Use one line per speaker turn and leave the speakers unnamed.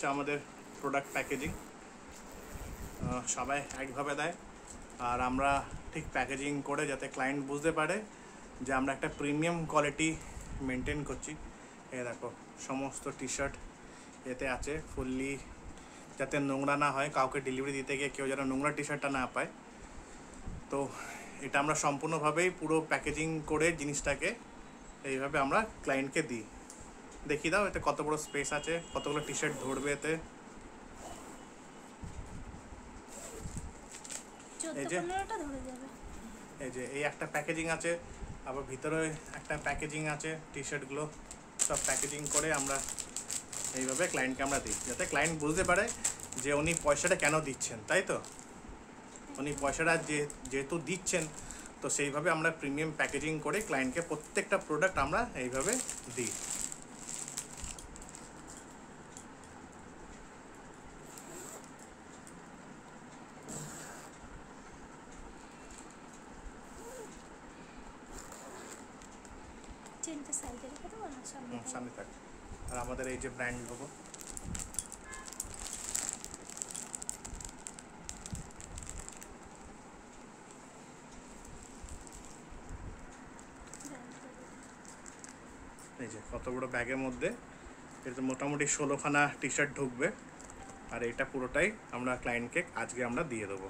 হচ্ছে আমাদের product packaging. সবাই একভাবে দেয়, আর আমরা ঠিক প্যাকেজিং করে যাতে ক্লায়েন্ট বুঝতে পারে যে আমরা একটা প্রিমিয়াম কোয়ালিটি মেনটেন করছি। এ দেখো সমস্ত টি শার্ট এতে আছে ফুললি, যাতে নোংরা না হয়, কাউকে ডেলিভারি দিতে গিয়ে কেউ যেন নোংরা টি শার্টটা না পায়। তো এটা আমরা সম্পূর্ণভাবেই পুরো প্যাকেজিং করে জিনিসটাকে এইভাবে আমরা ক্লায়েন্টকে দিই। দেখিয়ে দাও এতে কত বড় স্পেস আছে, কতগুলো টি শার্ট ধরবে এতে। এই যে এই একটা প্যাকেজিং আছে, আবার ভিতরে একটা প্যাকেজিং আছে, টি শার্টগুলো সব প্যাকেজিং করে আমরা এইভাবে ক্লায়েন্টকে আমরা দিই, যাতে ক্লায়েন্ট বুঝতে পারে যে উনি পয়সাটা কেন দিচ্ছেন, তাই তো? উনি পয়সাটা যেহেতু দিচ্ছেন, তো সেইভাবে আমরা প্রিমিয়াম প্যাকেজিং করে ক্লায়েন্টকে প্রত্যেকটা প্রোডাক্ট আমরা এইভাবে দিই। সামনে থাক। আর আমাদের এই যে ব্র্যান্ড লোগো, এই যে কত বড় ব্যাগের মধ্যে এটা মোটামুটি 16খানা টি শার্ট ঢুকবে, আর এটা পুরোটাই আমরা ক্লায়েন্টকে আজকে আমরা দিয়ে দেবো।